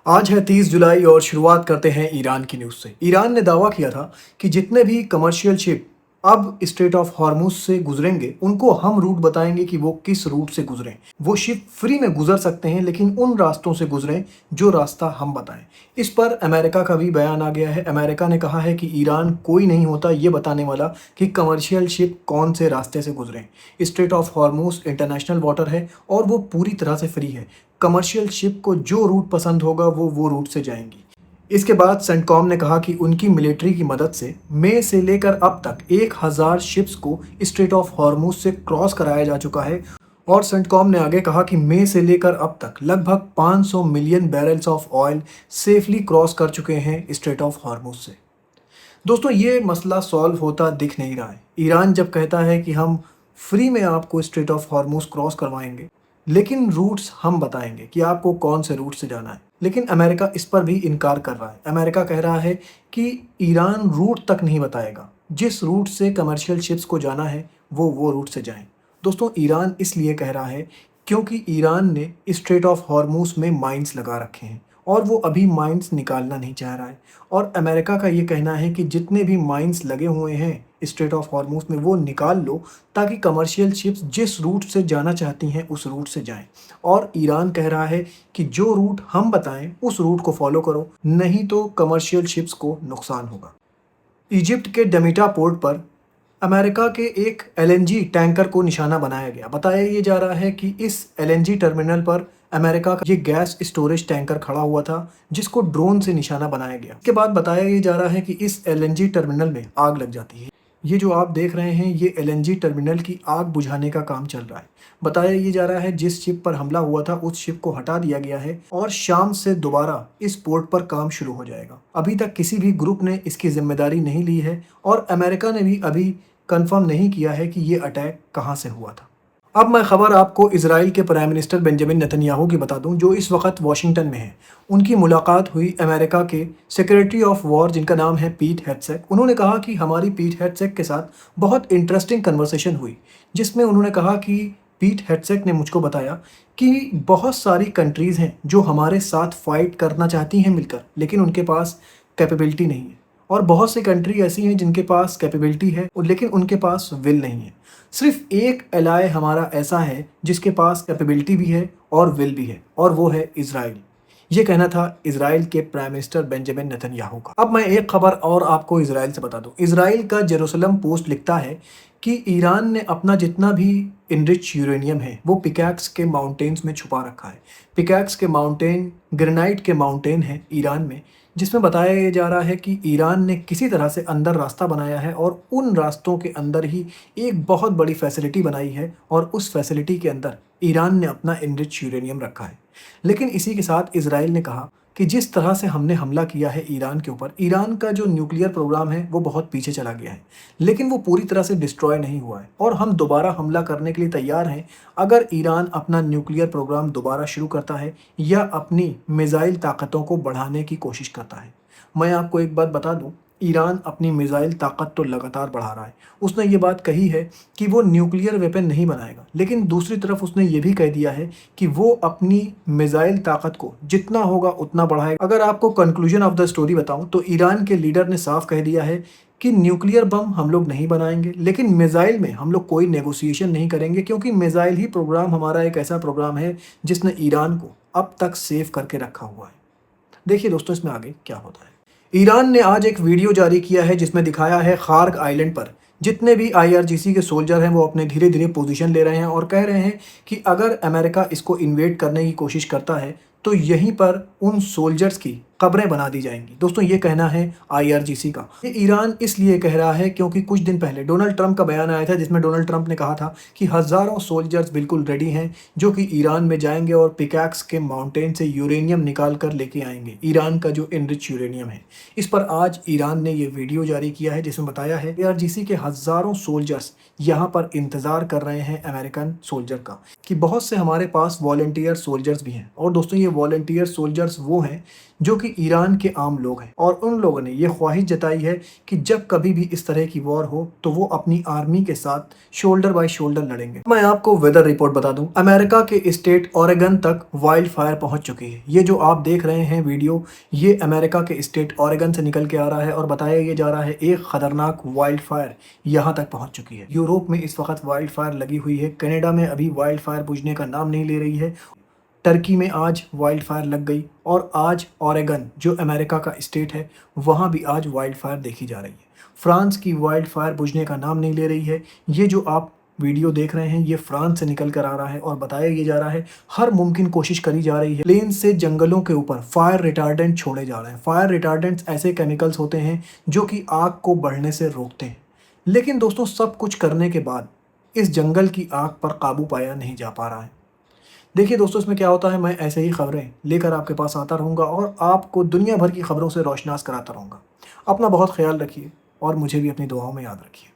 आज है 30 जुलाई और शुरुआत करते हैं ईरान की न्यूज़ से। ईरान ने दावा किया था कि जितने भी कमर्शियल शिप अब स्ट्रेट ऑफ हॉर्मुज से गुजरेंगे, उनको हम रूट बताएंगे कि वो किस रूट से गुजरें। वो शिप फ्री में गुजर सकते हैं, लेकिन उन रास्तों से गुजरें जो रास्ता हम बताएं। इस पर अमेरिका का भी बयान आ गया है। अमेरिका ने कहा है कि ईरान कोई नहीं होता ये बताने वाला कि कमर्शियल शिप कौन से रास्ते से गुजरें। Strait of Hormuz international water है और वो पूरी तरह से फ्री है। कमर्शियल शिप को जो रूट पसंद होगा वो रूट से जाएंगी। इसके बाद सेंटकॉम ने कहा कि उनकी मिलिट्री की मदद से मई से लेकर अब तक 1000 शिप्स को स्ट्रेट ऑफ हॉर्मुज से क्रॉस कराया जा चुका है। और सेंटकॉम ने आगे कहा कि मई से लेकर अब तक लगभग 500 million barrels of oil safely cross कर चुके हैं स्ट्रेट ऑफ हॉर्मुज से। दोस्तों, ये मसला सॉल्व होता दिख नहीं रहा है। ईरान जब कहता है कि हम फ्री में आपको स्ट्रेट ऑफ हॉर्मुज क्रॉस करवाएंगे, लेकिन रूट्स हम बताएंगे कि आपको कौन से रूट से जाना है, लेकिन अमेरिका इस पर भी इनकार कर रहा है। अमेरिका कह रहा है कि ईरान रूट तक नहीं बताएगा, जिस रूट से कमर्शियल शिप्स को जाना है वो रूट से जाएं। दोस्तों, ईरान इसलिए कह रहा है क्योंकि ईरान ने स्ट्रेट ऑफ हॉर्मुज में माइंस लगा रखे हैं और वो अभी माइंस निकालना नहीं चाह रहा है। और अमेरिका का ये कहना है कि जितने भी माइंस लगे हुए हैं स्ट्रेट ऑफ हॉर्मुज में वो निकाल लो, ताकि कमर्शियल शिप्स जिस रूट से जाना चाहती हैं उस रूट से जाएं। और ईरान कह रहा है कि जो रूट हम बताएं उस रूट को फॉलो करो, नहीं तो कमर्शियल शिप्स को नुकसान होगा। इजिप्ट के डमीटा पोर्ट पर अमेरिका के एक एलएनजी टैंकर को निशाना बनाया गया। बताया ये जा रहा है कि इस एलएनजी टर्मिनल पर अमेरिका का ये गैस स्टोरेज टैंकर खड़ा हुआ था, जिसको ड्रोन से निशाना बनाया गया। इसके बाद बताया ये जा रहा है कि इस एलएनजी टर्मिनल में आग लग जाती है। ये जो आप देख रहे हैं, ये एलएनजी टर्मिनल की आग बुझाने का काम चल रहा है। बताया ये जा रहा है जिस शिप पर हमला हुआ था उस शिप को हटा दिया गया है और शाम से दोबारा इस पोर्ट पर काम शुरू हो जाएगा। अभी तक किसी भी ग्रुप ने इसकी जिम्मेदारी नहीं ली है और अमेरिका ने भी अभी कंफर्म नहीं किया है कि ये अटैक कहां से हुआ था। अब मैं खबर आपको इजराइल के प्राइम मिनिस्टर बेंजामिन नेतन्याहू की बता दूं, जो इस वक्त वॉशिंगटन में हैं। उनकी मुलाकात हुई अमेरिका के सेक्रेटरी ऑफ वॉर, जिनका नाम है पीट हेग्सेक। उन्होंने कहा कि हमारी पीट हेग्सेक के साथ बहुत इंटरेस्टिंग कन्वर्सेशन हुई, जिसमें उन्होंने कहा कि पीट हेग्सेक ने मुझको बताया कि बहुत सारी कंट्रीज़ हैं जो हमारे साथ फाइट करना चाहती हैं मिलकर, लेकिन उनके पास कैपेबिलिटी नहीं है। और बहुत सी कंट्री ऐसी हैं जिनके पास कैपेबिलिटी है लेकिन उनके पास विल नहीं है। सिर्फ एक एलाय हमारा ऐसा है जिसके पास कैपेबिलिटी भी है और विल भी है, और वो है इजराइल। ये कहना था इजराइल के प्राइम मिनिस्टर बेंजामिन नेतन्याहू का। अब मैं एक खबर और आपको इजराइल से बता दूं। इजराइल का जेरूसलम पोस्ट लिखता है कि ईरान ने अपना जितना भी इनरिच यूरेनियम है वो पिकैक्स के माउंटेन्स में छुपा रखा है। पिकैक्स के माउंटेन ग्रेनाइट के माउंटेन है ईरान में, जिसमें बताया ये जा रहा है कि ईरान ने किसी तरह से अंदर रास्ता बनाया है और उन रास्तों के अंदर ही एक बहुत बड़ी फैसिलिटी बनाई है और उस फैसिलिटी के अंदर ईरान ने अपना इनरिच यूरेनियम रखा है। लेकिन इसी के साथ इजराइल ने कहा कि जिस तरह से हमने हमला किया है ईरान के ऊपर, ईरान का जो न्यूक्लियर प्रोग्राम है वो बहुत पीछे चला गया है, लेकिन वो पूरी तरह से डिस्ट्रॉय नहीं हुआ है और हम दोबारा हमला करने के लिए तैयार हैं अगर ईरान अपना न्यूक्लियर प्रोग्राम दोबारा शुरू करता है या अपनी मिसाइल ताकतों को बढ़ाने की कोशिश करता है। मैं आपको एक बात बता दूं, ईरान अपनी मिसाइल ताकत तो लगातार बढ़ा रहा है। उसने ये बात कही है कि वो न्यूक्लियर वेपन नहीं बनाएगा, लेकिन दूसरी तरफ उसने ये भी कह दिया है कि वो अपनी मिसाइल ताकत को जितना होगा उतना बढ़ाएगा। अगर आपको कंक्लूजन ऑफ द स्टोरी बताऊं तो ईरान के लीडर ने साफ कह दिया है कि न्यूक्लियर बम हम लोग नहीं बनाएंगे, लेकिन मिसाइल में हम लोग कोई नेगोशिएशन नहीं करेंगे, क्योंकि मिसाइल ही प्रोग्राम हमारा एक ऐसा प्रोग्राम है जिसने ईरान को अब तक सेव करके रखा हुआ है। देखिए दोस्तों, इसमें आगे क्या होता है। ईरान ने आज एक वीडियो जारी किया है जिसमें दिखाया है खार्ग आइलैंड पर जितने भी आईआरजीसी के सोल्जर हैं वो अपने धीरे धीरे पोजीशन ले रहे हैं और कह रहे हैं कि अगर अमेरिका इसको इन्वेड करने की कोशिश करता है तो यहीं पर उन सोल्जर्स की कब्रें बना दी जाएंगी। दोस्तों, ये कहना है आईआरजीसी का। ये ईरान इसलिए कह रहा है क्योंकि कुछ दिन पहले डोनाल्ड ट्रंप का बयान आया था जिसमें डोनाल्ड ट्रंप ने कहा था कि हज़ारों सोल्जर्स बिल्कुल रेडी हैं जो कि ईरान में जाएंगे और पिकैक्स के माउंटेन से यूरेनियम निकाल कर लेके आएंगे, ईरान का जो इनरिच यूरेनियम है। इस पर आज ईरान ने ये वीडियो जारी किया है जिसमें बताया है आईआरजीसी के हज़ारों सोल्जर्स यहाँ पर इंतज़ार कर रहे हैं अमेरिकन सोल्जर का, कि बहुत से हमारे पास वॉलंटियर सोल्जर्स भी हैं। और दोस्तों, ये वॉलंटियर सोल्जर्स वो हैं जो कि ईरान के आम लोग हैं और उन लोगों ने ये ख्वाहिश जताई है कि जब कभी भी इस तरह की वॉर हो तो वो अपनी आर्मी के साथ शोल्डर बाय शोल्डर लड़ेंगे। मैं आपको वेदर रिपोर्ट बता दूं, अमेरिका के स्टेट ओरेगन तक वाइल्ड फायर पहुंच चुकी है। ये जो आप देख रहे हैं वीडियो, ये अमेरिका के स्टेट ओरेगन से निकल के आ रहा है और बताया ये जा रहा है एक खतरनाक वाइल्ड फायर यहाँ तक पहुंच चुकी है। यूरोप में इस वक्त वाइल्ड फायर लगी हुई है, कनाडा में अभी वाइल्ड फायर बुझने का नाम नहीं ले रही है, टर्की में आज वाइल्ड फायर लग गई और आज ओरेगन जो अमेरिका का स्टेट है वहाँ भी आज वाइल्ड फायर देखी जा रही है। फ्रांस की वाइल्ड फायर बुझने का नाम नहीं ले रही है। ये जो आप वीडियो देख रहे हैं ये फ्रांस से निकल कर आ रहा है और बताया ये जा रहा है हर मुमकिन कोशिश करी जा रही है। प्लेन से जंगलों के ऊपर फायर रिटार्डेंट छोड़े जा रहे हैं। फायर रिटार्डेंट्स ऐसे केमिकल्स होते हैं जो कि आग को बढ़ने से रोकते हैं। लेकिन दोस्तों सब कुछ करने के बाद इस जंगल की आग पर काबू पाया नहीं जा पा रहा है। देखिए दोस्तों इसमें क्या होता है, मैं ऐसे ही खबरें लेकर आपके पास आता रहूँगा और आपको दुनिया भर की खबरों से रोशनास कराता रहूँगा। अपना बहुत ख्याल रखिए और मुझे भी अपनी दुआओं में याद रखिए।